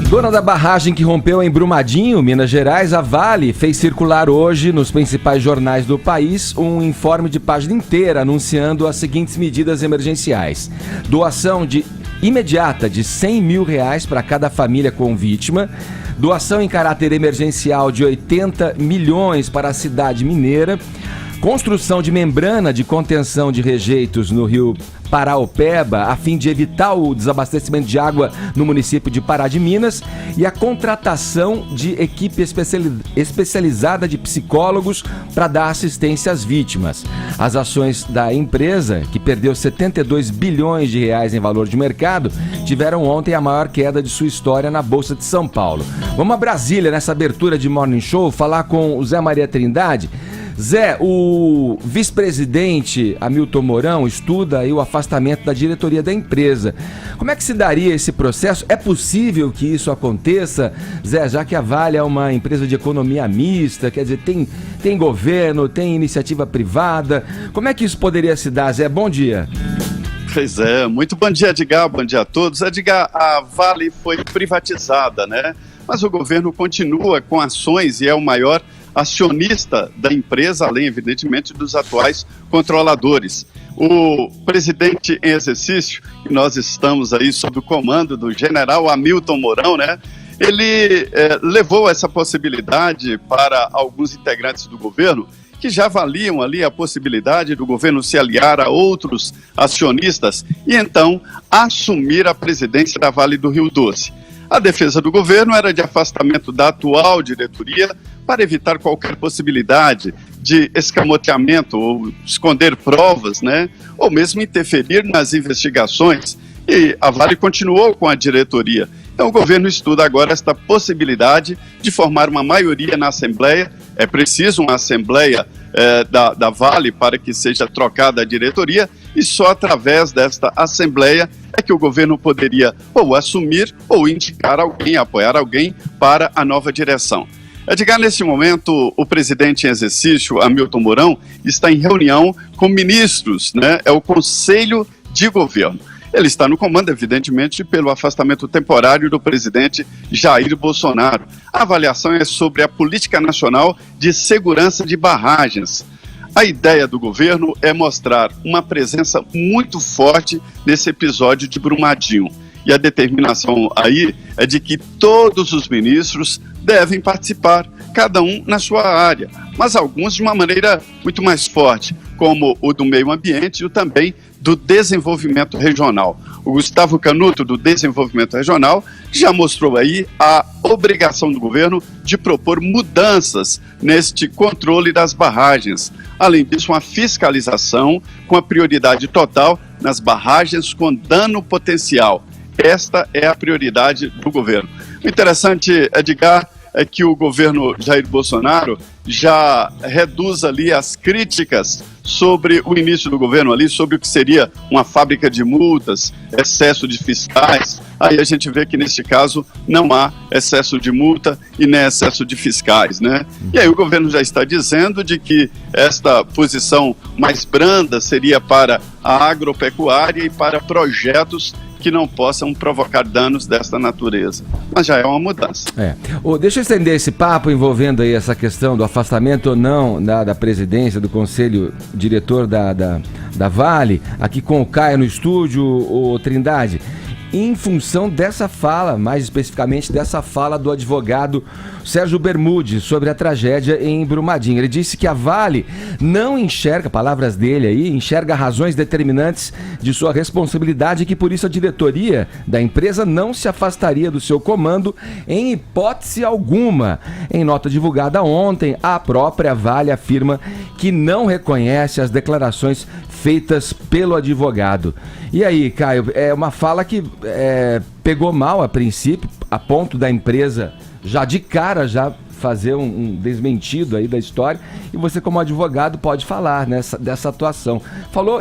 Dona da barragem que rompeu em Brumadinho, Minas Gerais, a Vale, fez circular hoje nos principais jornais do país um informe de página inteira anunciando as seguintes medidas emergenciais. Doação imediata de R$100 mil para cada família com vítima. Doação em caráter emergencial de 80 milhões para a cidade mineira. Construção de membrana de contenção de rejeitos no rio Paraopeba, a fim de evitar o desabastecimento de água no município de Pará de Minas, e a contratação de equipe especializada de psicólogos para dar assistência às vítimas. As ações da empresa, que perdeu 72 bilhões de reais em valor de mercado, tiveram ontem a maior queda de sua história na Bolsa de São Paulo. Vamos a Brasília, nessa abertura de Morning Show, falar com o Zé Maria Trindade. Zé, o vice-presidente Hamilton Mourão estuda aí o afastamento da diretoria da empresa. Como é que se daria esse processo? É possível que isso aconteça, Zé, já que a Vale é uma empresa de economia mista, quer dizer, tem governo, tem iniciativa privada. Como é que isso poderia se dar, Zé? Bom dia. Pois é, muito bom dia, Edgar, bom dia a todos. Edgar, a Vale foi privatizada, né? Mas o governo continua com ações e é o maior acionista da empresa, além, evidentemente, dos atuais controladores. O presidente em exercício, e nós estamos aí sob o comando do general Hamilton Mourão, né? Ele levou essa possibilidade para alguns integrantes do governo que já avaliam ali a possibilidade do governo se aliar a outros acionistas e então assumir a presidência da Vale do Rio Doce. A defesa do governo era de afastamento da atual diretoria para evitar qualquer possibilidade de escamoteamento ou esconder provas, né? Ou mesmo interferir nas investigações. E a Vale continuou com a diretoria. Então o governo estuda agora esta possibilidade de formar uma maioria na Assembleia. É preciso uma Assembleia da Vale para que seja trocada a diretoria, e só através desta Assembleia é que o governo poderia ou assumir ou indicar alguém, apoiar alguém para a nova direção. Edgar, nesse momento, o presidente em exercício, Hamilton Mourão, está em reunião com ministros, né? É o Conselho de Governo. Ele está no comando, evidentemente, pelo afastamento temporário do presidente Jair Bolsonaro. A avaliação é sobre a política nacional de segurança de barragens. A ideia do governo é mostrar uma presença muito forte nesse episódio de Brumadinho. E a determinação aí é de que todos os ministros devem participar, cada um na sua área, mas alguns de uma maneira muito mais forte, como o do meio ambiente e também do desenvolvimento regional. O Gustavo Canuto, do desenvolvimento regional, já mostrou aí a obrigação do governo de propor mudanças neste controle das barragens. Além disso, uma fiscalização com a prioridade total nas barragens com dano potencial. Esta é a prioridade do governo. O interessante, Edgar, é que o governo Jair Bolsonaro já reduz ali as críticas sobre o início do governo ali, sobre o que seria uma fábrica de multas, excesso de fiscais. Aí a gente vê que neste caso não há excesso de multa e nem excesso de fiscais, né? E aí o governo já está dizendo de que esta posição mais branda seria para a agropecuária e para projetos que não possam provocar danos desta natureza. Mas já é uma mudança. Deixa eu estender esse papo envolvendo aí essa questão do afastamento ou não da presidência, do conselho diretor da Vale, aqui com o Caio no estúdio, o Trindade. Em função dessa fala, mais especificamente dessa fala do advogado Sérgio Bermudes sobre a tragédia em Brumadinho. Ele disse que a Vale não enxerga, palavras dele aí, enxerga razões determinantes de sua responsabilidade e que por isso a diretoria da empresa não se afastaria do seu comando em hipótese alguma. Em nota divulgada ontem, a própria Vale afirma que não reconhece as declarações feitas pelo advogado. E aí, Caio, é uma fala que pegou mal a princípio, a ponto da empresa já de cara já fazer um desmentido aí da história, e você como advogado pode falar dessa atuação.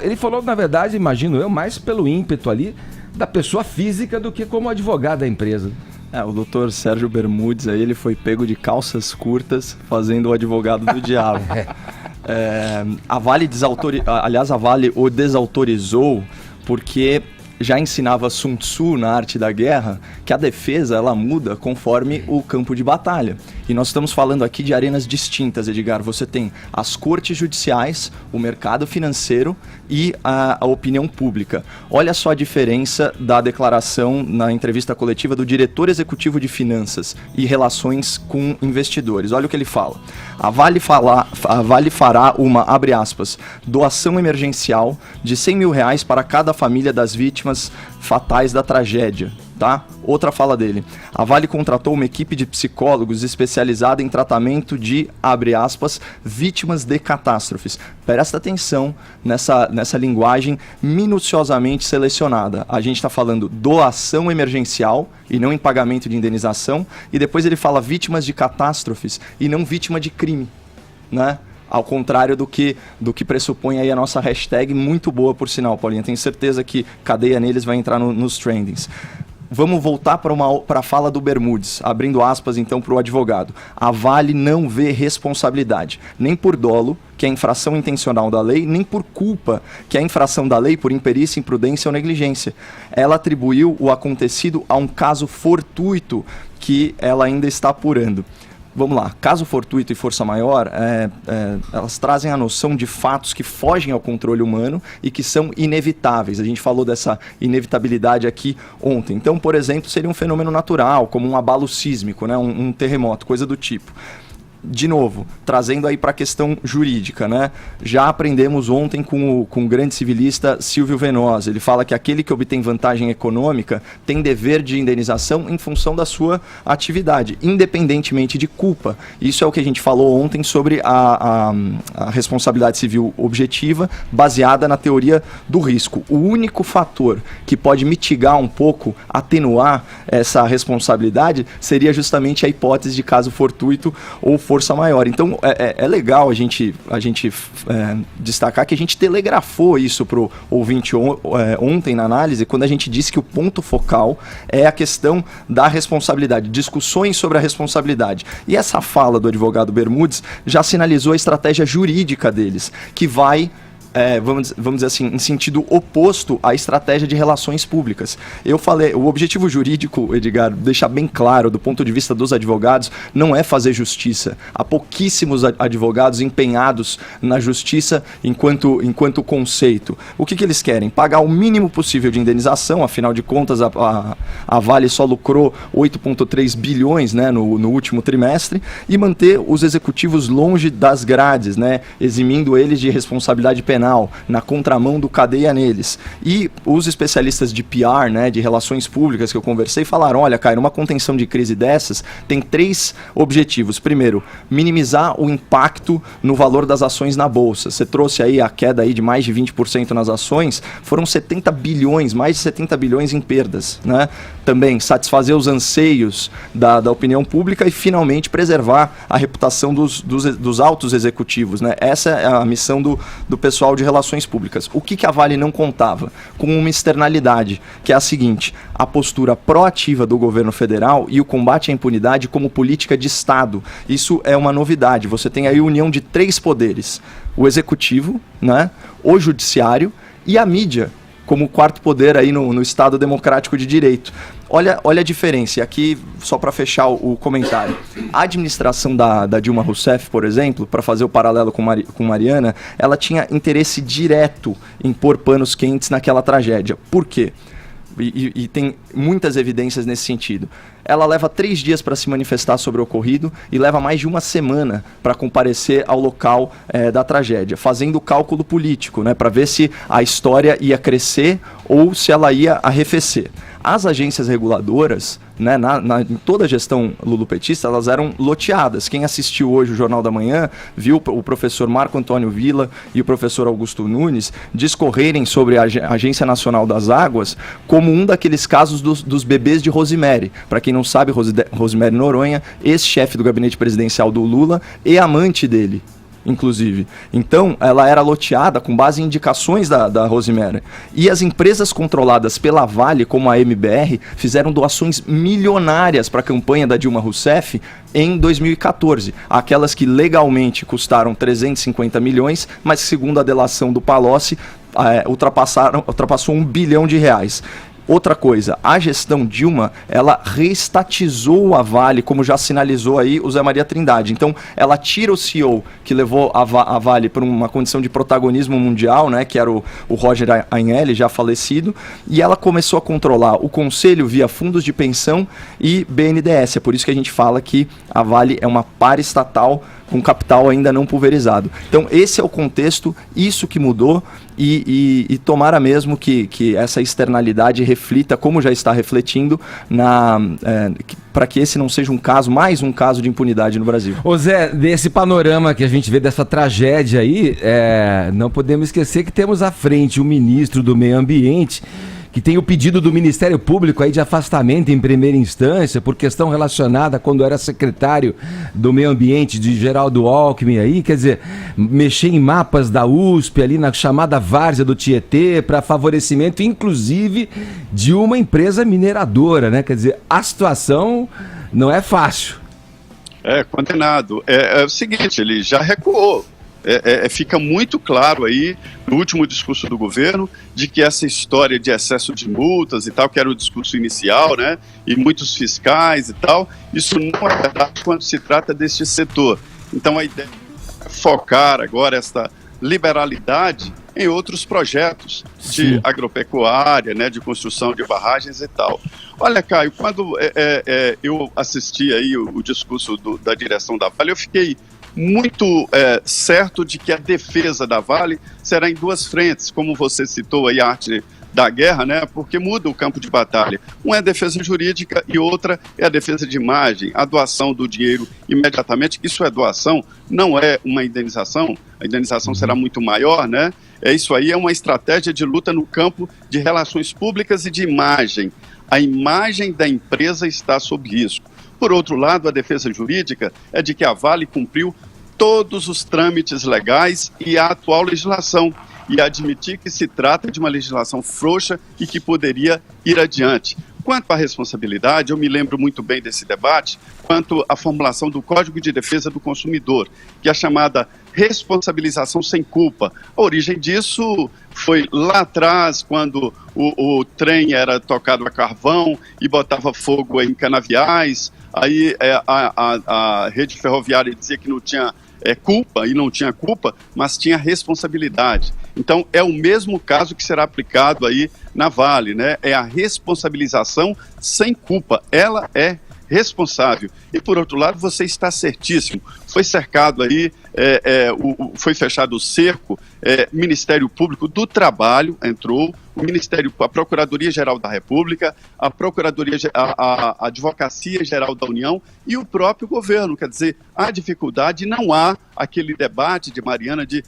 Ele falou, na verdade, imagino eu, mais pelo ímpeto ali da pessoa física do que como advogado da empresa. O doutor Sérgio Bermudes aí, ele foi pego de calças curtas fazendo o advogado do diabo. A Vale a Vale o desautorizou porque já ensinava Sun Tzu na Arte da Guerra que a defesa ela muda conforme o campo de batalha. E nós estamos falando aqui de arenas distintas, Edgar. Você tem as cortes judiciais, o mercado financeiro e a opinião pública. Olha só a diferença da declaração na entrevista coletiva do diretor executivo de finanças e relações com investidores. Olha o que ele fala. A Vale fará uma, abre aspas, doação emergencial de R$100 mil para cada família das vítimas fatais da tragédia. Tá? Outra fala dele. A Vale contratou uma equipe de psicólogos especializada em tratamento de, abre aspas, vítimas de catástrofes. Presta atenção nessa linguagem minuciosamente selecionada. A gente está falando doação emergencial e não em pagamento de indenização. E depois ele fala vítimas de catástrofes e não vítima de crime, né? Ao contrário do que pressupõe aí a nossa hashtag, muito boa por sinal, Paulinha. Tenho certeza que cadeia neles vai entrar nos trendings. Vamos voltar para a fala do Bermudes, abrindo aspas então para o advogado. A Vale não vê responsabilidade, nem por dolo, que é infração intencional da lei, nem por culpa, que é infração da lei por imperícia, imprudência ou negligência. Ela atribuiu o acontecido a um caso fortuito que ela ainda está apurando. Vamos lá, caso fortuito e força maior, elas trazem a noção de fatos que fogem ao controle humano e que são inevitáveis. A gente falou dessa inevitabilidade aqui ontem. Então, por exemplo, seria um fenômeno natural, como um abalo sísmico, né? um terremoto, coisa do tipo. De novo, trazendo aí para a questão jurídica, né? Já aprendemos ontem com o grande civilista Silvio Venosa. Ele fala que aquele que obtém vantagem econômica tem dever de indenização em função da sua atividade, independentemente de culpa. Isso é o que a gente falou ontem sobre a responsabilidade civil objetiva baseada na teoria do risco. O único fator que pode mitigar um pouco, atenuar essa responsabilidade, seria justamente a hipótese de caso fortuito ou força maior. Então é legal a gente destacar que a gente telegrafou isso para o ouvinte ontem na análise, quando a gente disse que o ponto focal é a questão da responsabilidade, discussões sobre a responsabilidade. E essa fala do advogado Bermudes já sinalizou a estratégia jurídica deles, que vai vamos dizer assim, em sentido oposto à estratégia de relações públicas. Eu falei, o objetivo jurídico, Edgar, deixar bem claro do ponto de vista dos advogados, não é fazer justiça. Há pouquíssimos advogados empenhados na justiça enquanto conceito. O que eles querem? Pagar o mínimo possível de indenização, afinal de contas a Vale só lucrou 8,3 bilhões, né, no último trimestre, e manter os executivos longe das grades, né, eximindo eles de responsabilidade penal, na contramão do cadeia neles. E os especialistas de PR, né, de relações públicas que eu conversei, falaram, olha, Caio, numa contenção de crise dessas, tem 3 objetivos. Primeiro, minimizar o impacto no valor das ações na Bolsa. Você trouxe aí a queda aí de mais de 20% nas ações, foram 70 bilhões, mais de 70 bilhões em perdas, né? Também satisfazer os anseios da opinião pública e finalmente preservar a reputação dos altos executivos, né? Essa é a missão do pessoal de relações públicas. O que a Vale não contava? Com uma externalidade, que é a seguinte: a postura proativa do governo federal e o combate à impunidade como política de Estado. Isso é uma novidade. Você tem aí a união de 3 poderes: o executivo, né, o judiciário e a mídia, como quarto poder aí no Estado democrático de direito. Olha a diferença, e aqui só para fechar o comentário. A administração da Dilma Rousseff, por exemplo, para fazer o paralelo com Mariana, ela tinha interesse direto em pôr panos quentes naquela tragédia. Por quê? E tem muitas evidências nesse sentido. Ela leva 3 dias para se manifestar sobre o ocorrido e leva mais de 1 semana para comparecer ao local da tragédia, fazendo o cálculo político, né, para ver se a história ia crescer ou se ela ia arrefecer. As agências reguladoras, né, em toda a gestão lulopetista, elas eram loteadas. Quem assistiu hoje o Jornal da Manhã viu o professor Marco Antônio Villa e o professor Augusto Nunes discorrerem sobre a Agência Nacional das Águas como um daqueles casos dos bebês de Rosemary. Para quem não sabe, Rosemary Noronha, ex-chefe do gabinete presidencial do Lula e amante dele, inclusive. Então, ela era loteada com base em indicações da Rosemary. E as empresas controladas pela Vale, como a MBR, fizeram doações milionárias para a campanha da Dilma Rousseff em 2014. Aquelas que legalmente custaram 350 milhões, mas segundo a delação do Palocci, ultrapassou R$1 bilhão. Outra coisa, a gestão Dilma, ela reestatizou a Vale, como já sinalizou aí o Zé Maria Trindade. Então, ela tira o CEO que levou a Vale para uma condição de protagonismo mundial, né, que era o Roger Agnelli, já falecido, e ela começou a controlar o conselho via fundos de pensão e BNDES. É por isso que a gente fala que a Vale é uma paraestatal com capital ainda não pulverizado. Então, esse é o contexto, isso que mudou, e tomara mesmo que essa externalidade reflita, como já está refletindo, para que esse não seja mais um caso de impunidade no Brasil. Ô Zé, desse panorama que a gente vê dessa tragédia aí, não podemos esquecer que temos à frente o ministro do Meio Ambiente, que tem o pedido do Ministério Público aí de afastamento em primeira instância por questão relacionada quando era secretário do Meio Ambiente de Geraldo Alckmin aí, quer dizer, mexer em mapas da USP ali na chamada várzea do Tietê para favorecimento inclusive de uma empresa mineradora, né? Quer dizer, a situação não é fácil. Condenado. É o seguinte, ele já recuou. Fica muito claro aí, no último discurso do governo, de que essa história de excesso de multas e tal, que era o discurso inicial, né, e muitos fiscais e tal, isso não é verdade quando se trata deste setor. Então a ideia é focar agora essa liberalidade em outros projetos de agropecuária, né, de construção de barragens e tal. Olha, Caio, quando eu assisti aí o discurso da direção da Vale, eu fiquei muito certo de que a defesa da Vale será em duas frentes, como você citou aí a arte da guerra, né? Porque muda o campo de batalha. Uma é a defesa jurídica e outra é a defesa de imagem, a doação do dinheiro imediatamente. Isso é doação, não é uma indenização. A indenização será muito maior, né? Isso aí é uma estratégia de luta no campo de relações públicas e de imagem. A imagem da empresa está sob risco. Por outro lado, a defesa jurídica é de que a Vale cumpriu todos os trâmites legais e a atual legislação, e admitir que se trata de uma legislação frouxa e que poderia ir adiante. Quanto à responsabilidade, eu me lembro muito bem desse debate, quanto à formulação do Código de Defesa do Consumidor, que é a chamada responsabilização sem culpa. A origem disso foi lá atrás, quando o trem era tocado a carvão e botava fogo em canaviais, aí a rede ferroviária dizia que não tinha culpa, e não tinha culpa, mas tinha responsabilidade. Então, é o mesmo caso que será aplicado aí na Vale, né? É a responsabilização sem culpa. Ela é responsável. E, por outro lado, você está certíssimo. Foi cercado aí, foi fechado o cerco, Ministério Público do Trabalho entrou, a Procuradoria-Geral da República, a Advocacia-Geral da União e o próprio governo. Quer dizer, há dificuldade, não há aquele debate de Mariana de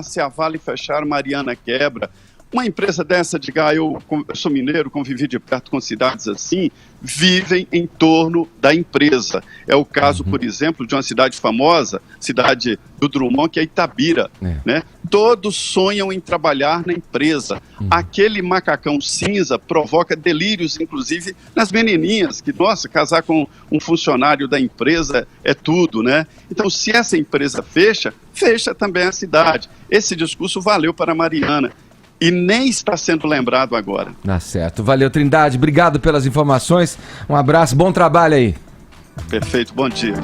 se a Vale fechar, Mariana quebra. Uma empresa dessa, eu sou mineiro, convivi de perto com cidades assim, vivem em torno da empresa. É o caso, por exemplo, de uma cidade famosa, cidade do Drummond, que é Itabira. Né? Todos sonham em trabalhar na empresa. Aquele macacão cinza provoca delírios, inclusive, nas menininhas, que, nossa, casar com um funcionário da empresa é tudo, né? Então, se essa empresa fecha também a cidade. Esse discurso valeu para a Mariana. E nem está sendo lembrado agora. Tá certo. Valeu, Trindade. Obrigado pelas informações. Um abraço, bom trabalho aí. Perfeito, bom dia.